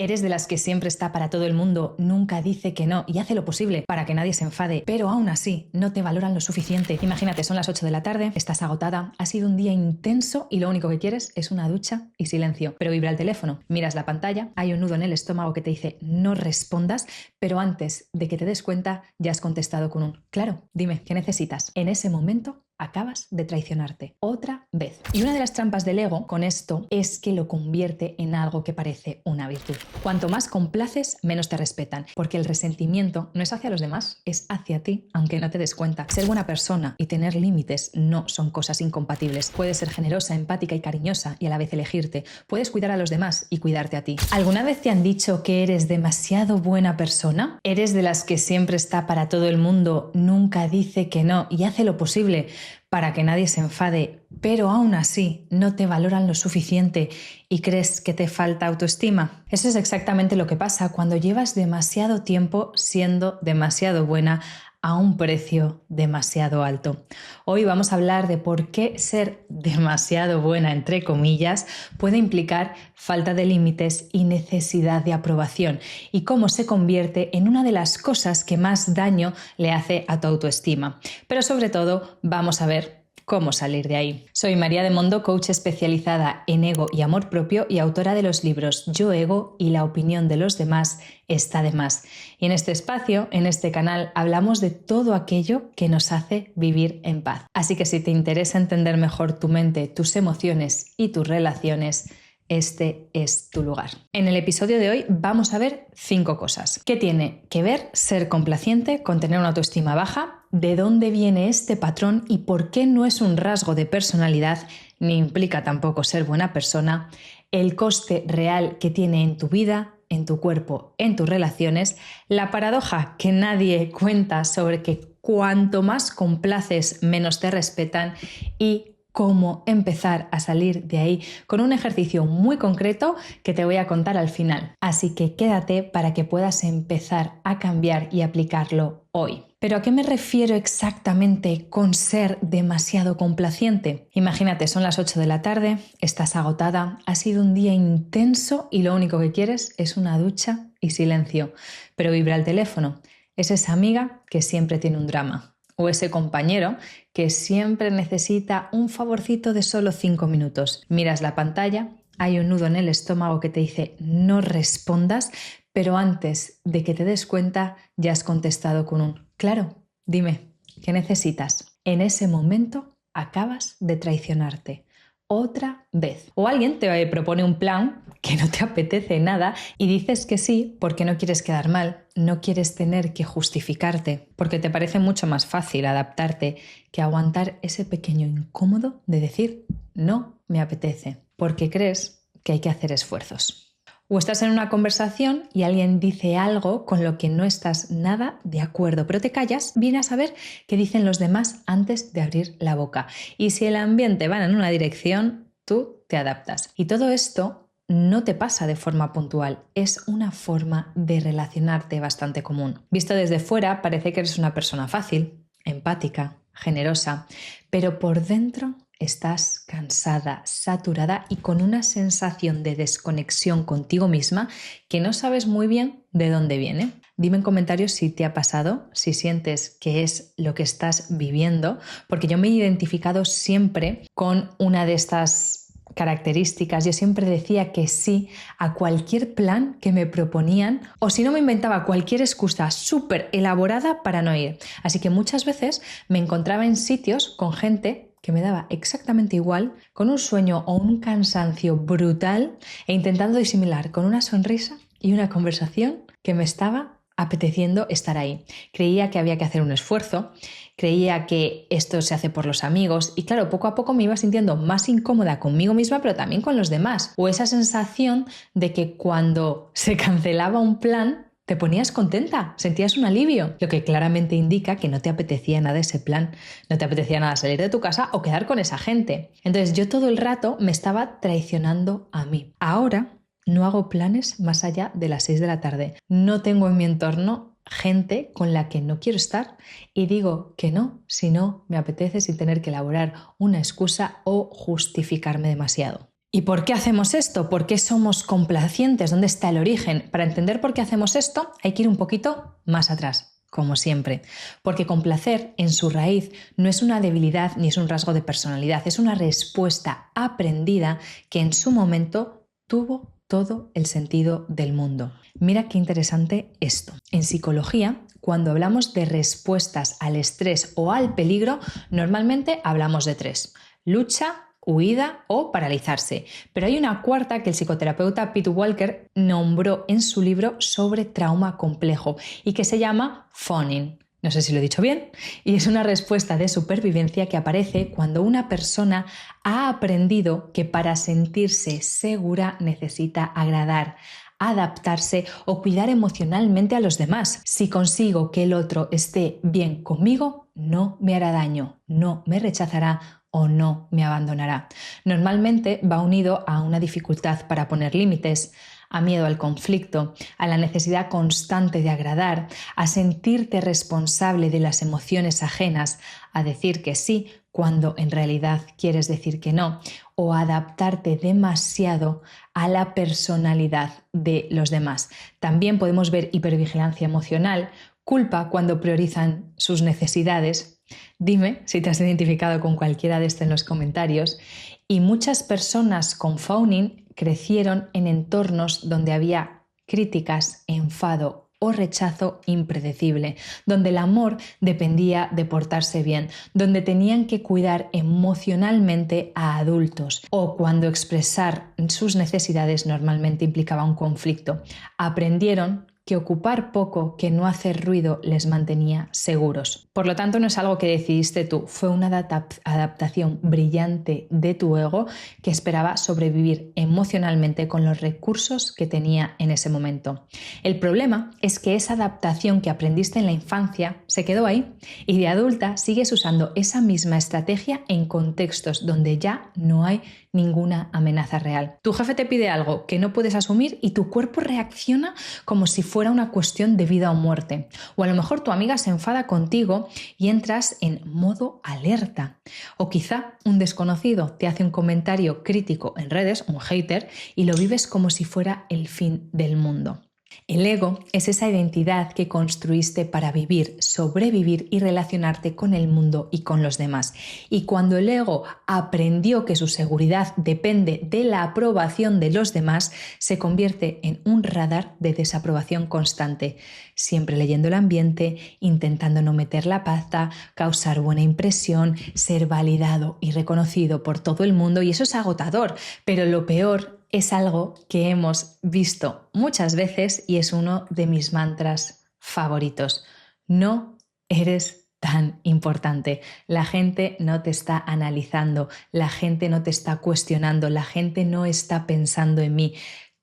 Eres de las que siempre está para todo el mundo, nunca dice que no y hace lo posible para que nadie se enfade, pero aún así no te valoran lo suficiente. Imagínate, son las 8 de la tarde, estás agotada, ha sido un día intenso y lo único que quieres es una ducha y silencio. Pero vibra el teléfono, miras la pantalla, hay un nudo en el estómago que te dice no respondas, pero antes de que te des cuenta ya has contestado con un claro, dime, ¿qué necesitas? En ese momento acabas de traicionarte otra vez. Y una de las trampas del ego con esto es que lo convierte en algo que parece una virtud. Cuanto más complaces, menos te respetan, porque el resentimiento no es hacia los demás, es hacia ti, aunque no te des cuenta. Ser buena persona y tener límites no son cosas incompatibles. Puedes ser generosa, empática y cariñosa y a la vez elegirte. Puedes cuidar a los demás y cuidarte a ti. ¿Alguna vez te han dicho que eres demasiado buena persona? ¿Eres de las que siempre está para todo el mundo, nunca dice que no y hace lo posible para que nadie se enfade, pero aún así no te valoran lo suficiente y crees que te falta autoestima? Eso es exactamente lo que pasa cuando llevas demasiado tiempo siendo demasiado buena a un precio demasiado alto. Hoy vamos a hablar de por qué ser demasiado buena, entre comillas, puede implicar falta de límites y necesidad de aprobación, y cómo se convierte en una de las cosas que más daño le hace a tu autoestima. Pero sobre todo vamos a ver cómo salir de ahí. Soy María de Mondo, coach especializada en ego y amor propio y autora de los libros Yo Ego y La opinión de los demás está de más. Y en este espacio, en este canal, hablamos de todo aquello que nos hace vivir en paz. Así que si te interesa entender mejor tu mente, tus emociones y tus relaciones, este es tu lugar. En el episodio de hoy vamos a ver 5 cosas. ¿Qué tiene que ver ser complaciente con tener una autoestima baja? ¿De dónde viene este patrón y por qué no es un rasgo de personalidad ni implica tampoco ser buena persona? El coste real que tiene en tu vida, en tu cuerpo, en tus relaciones, la paradoja que nadie cuenta sobre que cuanto más complaces, menos te respetan, y cómo empezar a salir de ahí con un ejercicio muy concreto que te voy a contar al final. Así que quédate para que puedas empezar a cambiar y aplicarlo hoy. ¿Pero a qué me refiero exactamente con ser demasiado complaciente? Imagínate, son las 8 de la tarde, estás agotada, ha sido un día intenso y lo único que quieres es una ducha y silencio. Pero vibra el teléfono. Es esa amiga que siempre tiene un drama. O ese compañero que siempre necesita un favorcito de solo 5 minutos. Miras la pantalla, hay un nudo en el estómago que te dice no respondas, pero antes de que te des cuenta ya has contestado con un claro, dime, ¿qué necesitas? En ese momento acabas de traicionarte otra vez. O alguien te propone un plan que no te apetece nada y dices que sí porque no quieres quedar mal, no quieres tener que justificarte, porque te parece mucho más fácil adaptarte que aguantar ese pequeño incómodo de decir no me apetece, porque crees que hay que hacer esfuerzos. O estás en una conversación y alguien dice algo con lo que no estás nada de acuerdo, pero te callas, vienes a saber qué dicen los demás antes de abrir la boca. Y si el ambiente va en una dirección, tú te adaptas. Y todo esto no te pasa de forma puntual, es una forma de relacionarte bastante común. Visto desde fuera, parece que eres una persona fácil, empática, generosa, pero por dentro estás cansada, saturada y con una sensación de desconexión contigo misma que no sabes muy bien de dónde viene. Dime en comentarios si te ha pasado, si sientes que es lo que estás viviendo, porque yo me he identificado siempre con una de estas características. Yo siempre decía que sí a cualquier plan que me proponían, o si no, me inventaba cualquier excusa súper elaborada para no ir. Así que muchas veces me encontraba en sitios con gente que me daba exactamente igual, con un sueño o un cansancio brutal e intentando disimilar con una sonrisa y una conversación que me estaba apeteciendo estar ahí. Creía que había que hacer un esfuerzo, creía que esto se hace por los amigos y claro, poco a poco me iba sintiendo más incómoda conmigo misma, pero también con los demás. O esa sensación de que cuando se cancelaba un plan te ponías contenta, sentías un alivio, lo que claramente indica que no te apetecía nada ese plan, no te apetecía nada salir de tu casa o quedar con esa gente. Entonces yo todo el rato me estaba traicionando a mí. Ahora no hago planes más allá de las 6 de la tarde. No tengo en mi entorno gente con la que no quiero estar y digo que no si no me apetece, sin tener que elaborar una excusa o justificarme demasiado. ¿Y por qué hacemos esto? ¿Por qué somos complacientes? ¿Dónde está el origen? Para entender por qué hacemos esto hay que ir un poquito más atrás, como siempre. Porque complacer en su raíz no es una debilidad ni es un rasgo de personalidad, es una respuesta aprendida que en su momento tuvo todo el sentido del mundo. Mira qué interesante esto. En psicología, cuando hablamos de respuestas al estrés o al peligro, normalmente hablamos de tres: lucha, huida o paralizarse. Pero hay una cuarta que el psicoterapeuta Pete Walker nombró en su libro sobre trauma complejo y que se llama fawning. No sé si lo he dicho bien. Y es una respuesta de supervivencia que aparece cuando una persona ha aprendido que para sentirse segura necesita agradar, adaptarse o cuidar emocionalmente a los demás. Si consigo que el otro esté bien conmigo, no me hará daño, no me rechazará o no me abandonará. Normalmente va unido a una dificultad para poner límites, a miedo al conflicto, a la necesidad constante de agradar, a sentirte responsable de las emociones ajenas, a decir que sí cuando en realidad quieres decir que no, o a adaptarte demasiado a la personalidad de los demás. También podemos ver hipervigilancia emocional, culpa cuando priorizan sus necesidades. Dime si te has identificado con cualquiera de estos en los comentarios. Y muchas personas con fawning crecieron en entornos donde había críticas, enfado o rechazo impredecible, donde el amor dependía de portarse bien, donde tenían que cuidar emocionalmente a adultos o cuando expresar sus necesidades normalmente implicaba un conflicto. Aprendieron que ocupar poco, que no hacer ruido les mantenía seguros. Por lo tanto, no es algo que decidiste tú, fue una adaptación brillante de tu ego que esperaba sobrevivir emocionalmente con los recursos que tenía en ese momento. El problema es que esa adaptación que aprendiste en la infancia se quedó ahí y de adulta sigues usando esa misma estrategia en contextos donde ya no hay ninguna amenaza real. Tu jefe te pide algo que no puedes asumir y tu cuerpo reacciona como si fuera una cuestión de vida o muerte. O a lo mejor tu amiga se enfada contigo y entras en modo alerta. O quizá un desconocido te hace un comentario crítico en redes, un hater, y lo vives como si fuera el fin del mundo. El ego es esa identidad que construiste para vivir, sobrevivir y relacionarte con el mundo y con los demás. Y cuando el ego aprendió que su seguridad depende de la aprobación de los demás, se convierte en un radar de desaprobación constante, siempre leyendo el ambiente, intentando no meter la pata, causar buena impresión, ser validado y reconocido por todo el mundo, y eso es agotador, pero lo peor es algo que hemos visto muchas veces y es uno de mis mantras favoritos. No eres tan importante. La gente no te está analizando, la gente no te está cuestionando, la gente no está pensando en mí.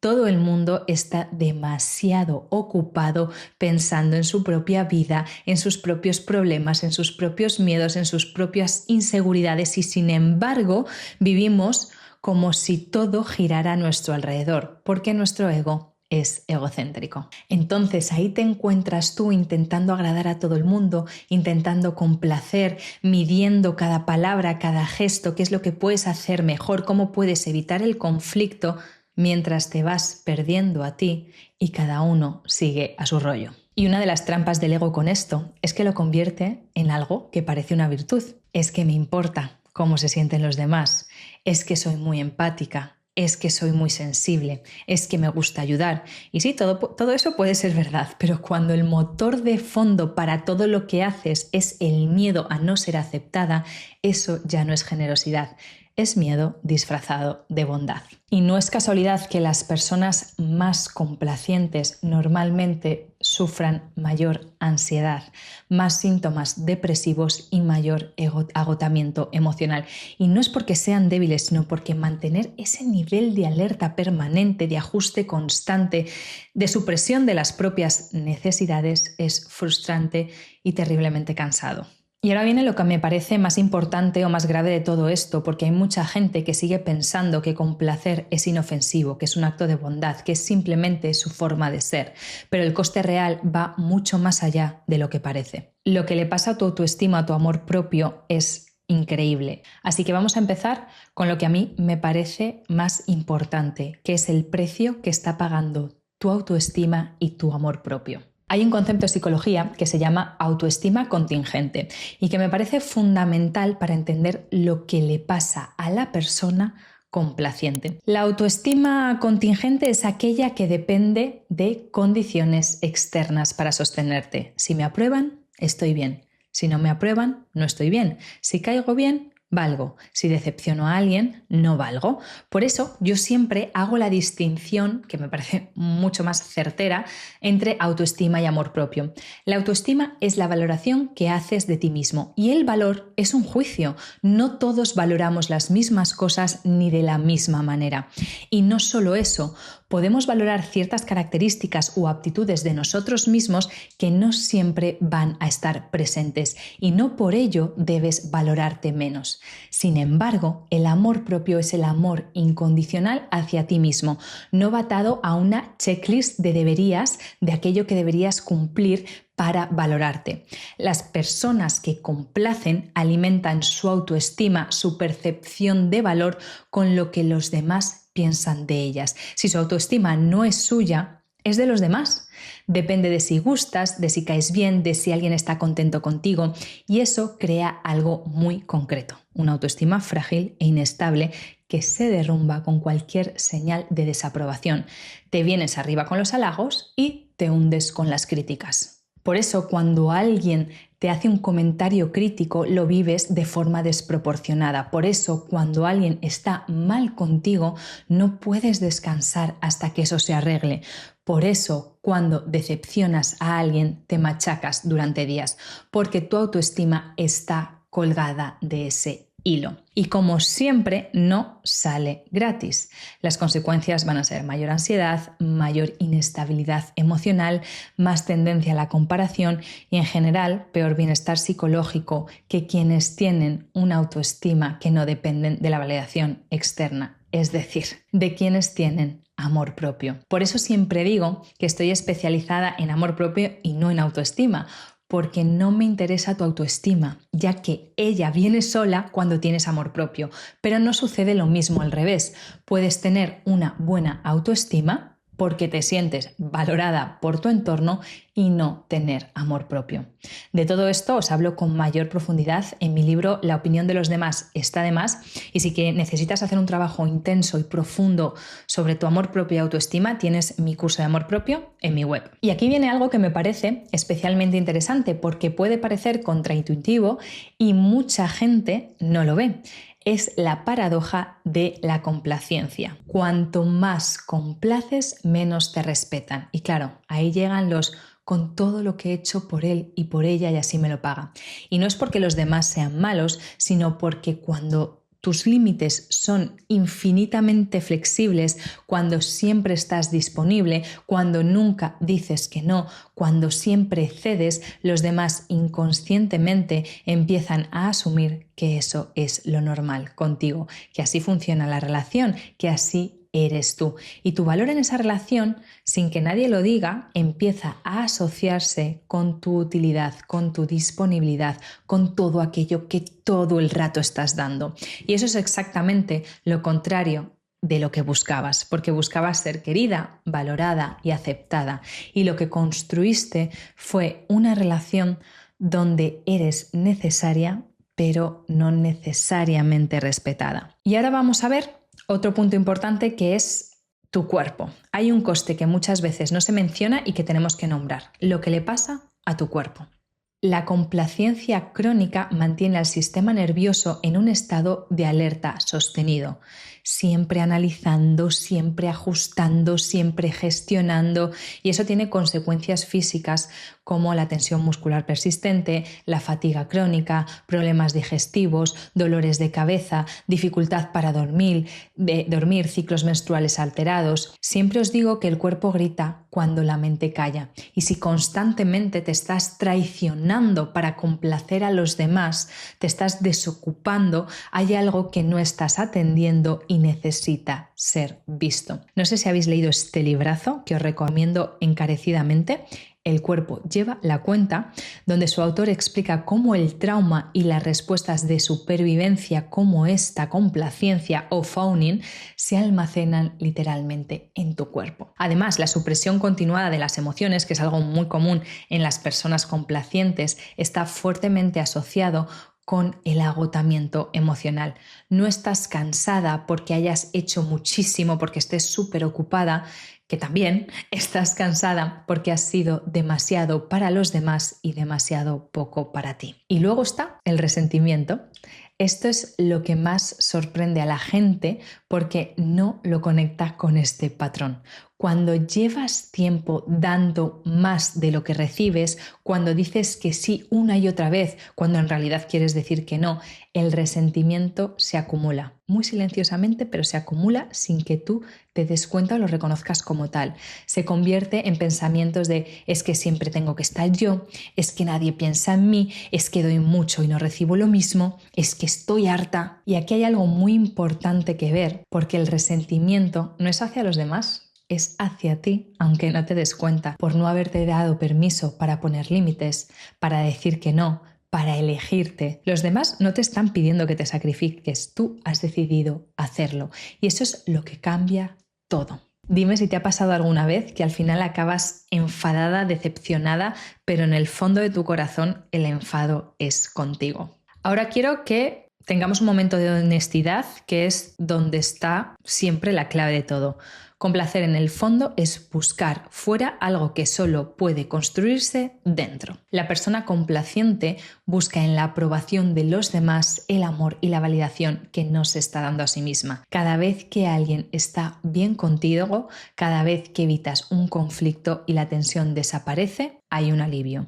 Todo el mundo está demasiado ocupado pensando en su propia vida, en sus propios problemas, en sus propios miedos, en sus propias inseguridades y sin embargo vivimos como si todo girara a nuestro alrededor, porque nuestro ego es egocéntrico. Entonces ahí te encuentras tú intentando agradar a todo el mundo, intentando complacer, midiendo cada palabra, cada gesto, qué es lo que puedes hacer mejor, cómo puedes evitar el conflicto, mientras te vas perdiendo a ti y cada uno sigue a su rollo. Y una de las trampas del ego con esto es que lo convierte en algo que parece una virtud. Es que me importa cómo se sienten los demás, es que soy muy empática, es que soy muy sensible, es que me gusta ayudar. Y sí, todo eso puede ser verdad, pero cuando el motor de fondo para todo lo que haces es el miedo a no ser aceptada, eso ya no es generosidad. Es miedo disfrazado de bondad. Y no es casualidad que las personas más complacientes normalmente sufran mayor ansiedad, más síntomas depresivos y mayor agotamiento emocional. Y no es porque sean débiles, sino porque mantener ese nivel de alerta permanente, de ajuste constante, de supresión de las propias necesidades es frustrante y terriblemente cansado. Y ahora viene lo que me parece más importante o más grave de todo esto, porque hay mucha gente que sigue pensando que complacer es inofensivo, que es un acto de bondad, que es simplemente su forma de ser, pero el coste real va mucho más allá de lo que parece. Lo que le pasa a tu autoestima, a tu amor propio, es increíble. Así que vamos a empezar con lo que a mí me parece más importante, que es el precio que está pagando tu autoestima y tu amor propio. Hay un concepto de psicología que se llama autoestima contingente y que me parece fundamental para entender lo que le pasa a la persona complaciente. La autoestima contingente es aquella que depende de condiciones externas para sostenerte. Si me aprueban, estoy bien. Si no me aprueban, no estoy bien. Si caigo bien, valgo. Si decepciono a alguien, no valgo. Por eso yo siempre hago la distinción, que me parece mucho más certera, entre autoestima y amor propio. La autoestima es la valoración que haces de ti mismo y el valor es un juicio. No todos valoramos las mismas cosas ni de la misma manera. Y no solo eso, podemos valorar ciertas características o aptitudes de nosotros mismos que no siempre van a estar presentes y no por ello debes valorarte menos. Sin embargo, el amor propio es el amor incondicional hacia ti mismo, no atado a una checklist de deberías, de aquello que deberías cumplir para valorarte. Las personas que complacen alimentan su autoestima, su percepción de valor con lo que los demás piensan de ellas. Si su autoestima no es suya, es de los demás. Depende de si gustas, de si caes bien, de si alguien está contento contigo y eso crea algo muy concreto, una autoestima frágil e inestable que se derrumba con cualquier señal de desaprobación. Te vienes arriba con los halagos y te hundes con las críticas. Por eso, cuando alguien te hace un comentario crítico, lo vives de forma desproporcionada. Por eso, cuando alguien está mal contigo, no puedes descansar hasta que eso se arregle. Por eso, cuando decepcionas a alguien, te machacas durante días, porque tu autoestima está colgada de ese hilo. Y como siempre, no sale gratis. Las consecuencias van a ser mayor ansiedad, mayor inestabilidad emocional, más tendencia a la comparación y en general peor bienestar psicológico que quienes tienen una autoestima que no dependen de la validación externa, es decir, de quienes tienen amor propio. Por eso siempre digo que estoy especializada en amor propio y no en autoestima, porque no me interesa tu autoestima, ya que ella viene sola cuando tienes amor propio, pero no sucede lo mismo al revés. Puedes tener una buena autoestima porque te sientes valorada por tu entorno y no tener amor propio. De todo esto os hablo con mayor profundidad en mi libro La opinión de los demás está de más y si que necesitas hacer un trabajo intenso y profundo sobre tu amor propio y autoestima, tienes mi curso de amor propio en mi web. Y aquí viene algo que me parece especialmente interesante porque puede parecer contraintuitivo y mucha gente no lo ve. Es la paradoja de la complacencia. Cuanto más complaces, menos te respetan. Y claro, ahí llegan los con todo lo que he hecho por él y por ella y así me lo paga. Y no es porque los demás sean malos, sino porque cuando tus límites son infinitamente flexibles, cuando siempre estás disponible, cuando nunca dices que no, cuando siempre cedes, los demás inconscientemente empiezan a asumir que eso es lo normal contigo, que así funciona la relación, que así eres tú. Y tu valor en esa relación, sin que nadie lo diga, empieza a asociarse con tu utilidad, con tu disponibilidad, con todo aquello que todo el rato estás dando. Y eso es exactamente lo contrario de lo que buscabas, porque buscabas ser querida, valorada y aceptada. Y lo que construiste fue una relación donde eres necesaria, pero no necesariamente respetada. Y ahora vamos a ver otro punto importante que es tu cuerpo. Hay un coste que muchas veces no se menciona y que tenemos que nombrar, lo que le pasa a tu cuerpo. La complacencia crónica mantiene al sistema nervioso en un estado de alerta sostenido, siempre analizando, siempre ajustando, siempre gestionando y eso tiene consecuencias físicas como la tensión muscular persistente, la fatiga crónica, problemas digestivos, dolores de cabeza, dificultad para dormir, ciclos menstruales alterados. Siempre os digo que el cuerpo grita cuando la mente calla y si constantemente te estás traicionando para complacer a los demás, te estás desocupando, hay algo que no estás atendiendo y necesita ser visto. No sé si habéis leído este librazo que os recomiendo encarecidamente. El cuerpo lleva la cuenta, donde su autor explica cómo el trauma y las respuestas de supervivencia como esta complacencia o fawning se almacenan literalmente en tu cuerpo. Además, la supresión continuada de las emociones, que es algo muy común en las personas complacientes, está fuertemente asociado con el agotamiento emocional. No estás cansada porque hayas hecho muchísimo, porque estés súper ocupada, que también estás cansada porque has sido demasiado para los demás y demasiado poco para ti. Y luego está el resentimiento. Esto es lo que más sorprende a la gente porque no lo conecta con este patrón. Cuando llevas tiempo dando más de lo que recibes, cuando dices que sí una y otra vez, cuando en realidad quieres decir que no, el resentimiento se acumula. Muy silenciosamente, pero se acumula sin que tú te des cuenta o lo reconozcas como tal. Se convierte en pensamientos de es que siempre tengo que estar yo, es que nadie piensa en mí, es que doy mucho y no recibo lo mismo, es que estoy harta. Y aquí hay algo muy importante que ver, porque el resentimiento no es hacia los demás, es hacia ti, aunque no te des cuenta, por no haberte dado permiso para poner límites, para decir que no, para elegirte. Los demás no te están pidiendo que te sacrifiques, tú has decidido hacerlo. Y eso es lo que cambia todo. Dime si te ha pasado alguna vez que al final acabas enfadada, decepcionada, pero en el fondo de tu corazón el enfado es contigo. Ahora quiero que tengamos un momento de honestidad, que es donde está siempre la clave de todo. Complacer en el fondo es buscar fuera algo que solo puede construirse dentro. La persona complaciente busca en la aprobación de los demás el amor y la validación que no se está dando a sí misma. Cada vez que alguien está bien contigo, cada vez que evitas un conflicto y la tensión desaparece, hay un alivio.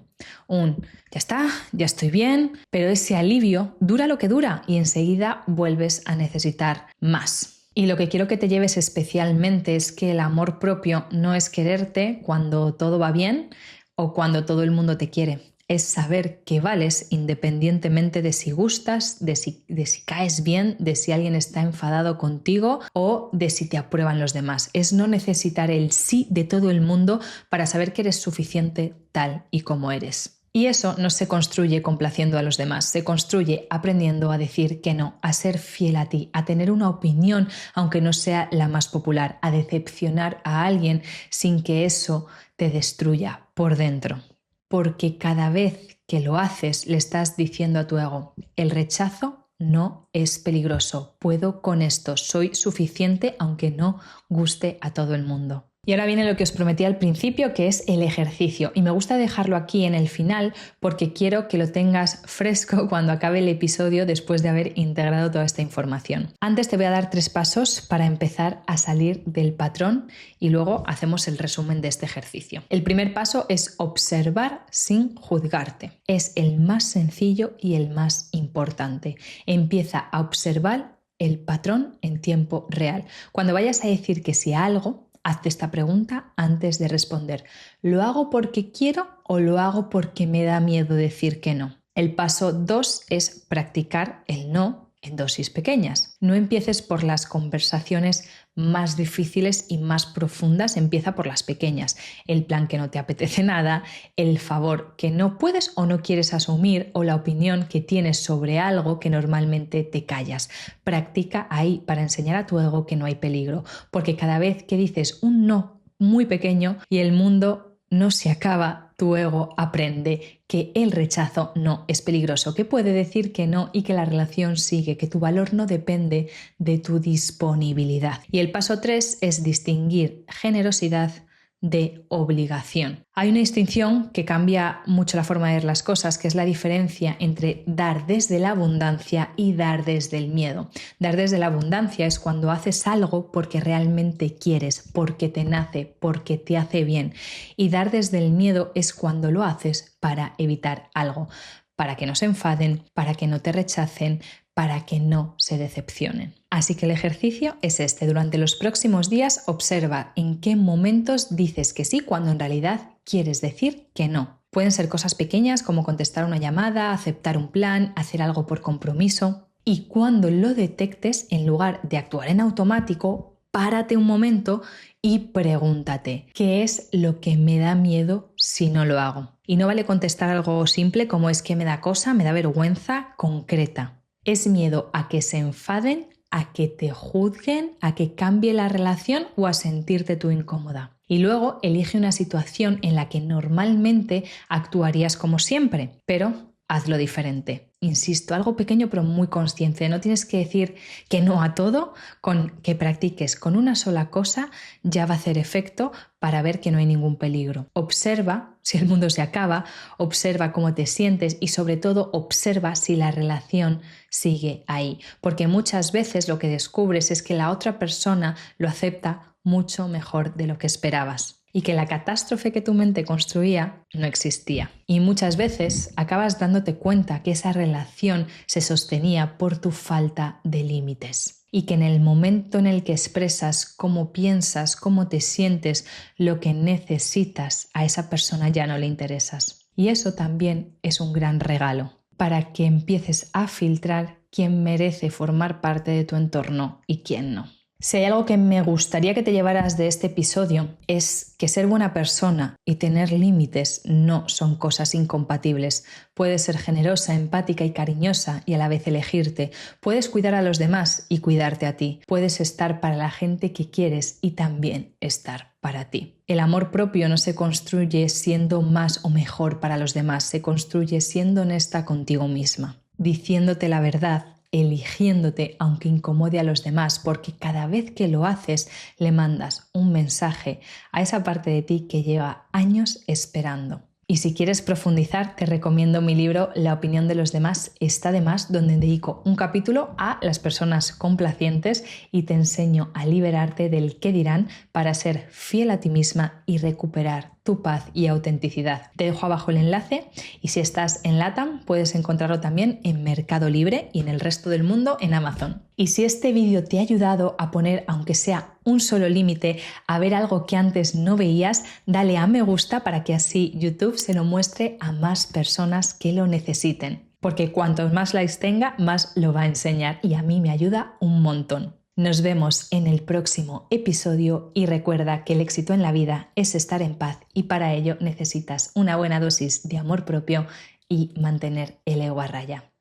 Ya está, ya estoy bien, pero ese alivio dura lo que dura y enseguida vuelves a necesitar más. Y lo que quiero que te lleves especialmente es que el amor propio no es quererte cuando todo va bien o cuando todo el mundo te quiere. Es saber que vales independientemente de si gustas, de si caes bien, de si alguien está enfadado contigo o de si te aprueban los demás. Es no necesitar el sí de todo el mundo para saber que eres suficiente tal y como eres. Y eso no se construye complaciendo a los demás, se construye aprendiendo a decir que no, a ser fiel a ti, a tener una opinión aunque no sea la más popular, a decepcionar a alguien sin que eso te destruya por dentro. Porque cada vez que lo haces le estás diciendo a tu ego, el rechazo no es peligroso, puedo con esto, soy suficiente aunque no guste a todo el mundo. Y ahora viene lo que os prometí al principio, que es el ejercicio. Y me gusta dejarlo aquí en el final porque quiero que lo tengas fresco cuando acabe el episodio después de haber integrado toda esta información. Antes te voy a dar 3 pasos para empezar a salir del patrón y luego hacemos el resumen de este ejercicio. El primer paso es observar sin juzgarte. Es el más sencillo y el más importante. Empieza a observar el patrón en tiempo real. Cuando vayas a decir que sí a algo, hazte esta pregunta antes de responder. ¿Lo hago porque quiero o lo hago porque me da miedo decir que no? El paso 2 es practicar el no en dosis pequeñas. No empieces por las conversaciones más difíciles y más profundas, empieza por las pequeñas. El plan que no te apetece nada, el favor que no puedes o no quieres asumir o la opinión que tienes sobre algo que normalmente te callas. Practica ahí para enseñar a tu ego que no hay peligro, porque cada vez que dices un no muy pequeño y el mundo no se acaba, tu ego aprende que el rechazo no es peligroso, que puede decir que no y que la relación sigue, que tu valor no depende de tu disponibilidad. Y el paso 3 es distinguir generosidad de obligación. Hay una distinción que cambia mucho la forma de ver las cosas, que es la diferencia entre dar desde la abundancia y dar desde el miedo. Dar desde la abundancia es cuando haces algo porque realmente quieres, porque te nace, porque te hace bien. Y dar desde el miedo es cuando lo haces para evitar algo, para que no se enfaden, para que no te rechacen, para que no se decepcionen. Así que el ejercicio es este. Durante los próximos días observa en qué momentos dices que sí cuando en realidad quieres decir que no. Pueden ser cosas pequeñas como contestar una llamada, aceptar un plan, hacer algo por compromiso. Y cuando lo detectes, en lugar de actuar en automático, párate un momento y pregúntate, ¿qué es lo que me da miedo si no lo hago? Y no vale contestar algo simple como es que me da cosa, me da vergüenza, concreta. ¿Es miedo a que se enfaden, a que te juzguen, a que cambie la relación o a sentirte tú incómoda? Y luego elige una situación en la que normalmente actuarías como siempre, pero hazlo diferente. Insisto, algo pequeño pero muy consciente. No tienes que decir que no a todo, con que practiques con una sola cosa ya va a hacer efecto para ver que no hay ningún peligro. Observa si el mundo se acaba, observa cómo te sientes y sobre todo observa si la relación sigue ahí. Porque muchas veces lo que descubres es que la otra persona lo acepta mucho mejor de lo que esperabas y que la catástrofe que tu mente construía no existía. Y muchas veces acabas dándote cuenta que esa relación se sostenía por tu falta de límites y que en el momento en el que expresas cómo piensas, cómo te sientes, lo que necesitas, a esa persona ya no le interesas. Y eso también es un gran regalo para que empieces a filtrar quién merece formar parte de tu entorno y quién no. Si hay algo que me gustaría que te llevaras de este episodio es que ser buena persona y tener límites no son cosas incompatibles. Puedes ser generosa, empática y cariñosa y a la vez elegirte. Puedes cuidar a los demás y cuidarte a ti. Puedes estar para la gente que quieres y también estar para ti. El amor propio no se construye siendo más o mejor para los demás, se construye siendo honesta contigo misma, diciéndote la verdad, eligiéndote aunque incomode a los demás, porque cada vez que lo haces le mandas un mensaje a esa parte de ti que lleva años esperando. Y si quieres profundizar, te recomiendo mi libro La opinión de los demás está de más, donde dedico un capítulo a las personas complacientes y te enseño a liberarte del qué dirán para ser fiel a ti misma y recuperar tu paz y autenticidad. Te dejo abajo el enlace y si estás en LATAM puedes encontrarlo también en Mercado Libre y en el resto del mundo en Amazon. Y si este vídeo te ha ayudado a poner, aunque sea un solo límite, a ver algo que antes no veías, dale a me gusta para que así YouTube se lo muestre a más personas que lo necesiten. Porque cuantos más likes tenga, más lo va a enseñar y a mí me ayuda un montón. Nos vemos en el próximo episodio y recuerda que el éxito en la vida es estar en paz y para ello necesitas una buena dosis de amor propio y mantener el ego a raya.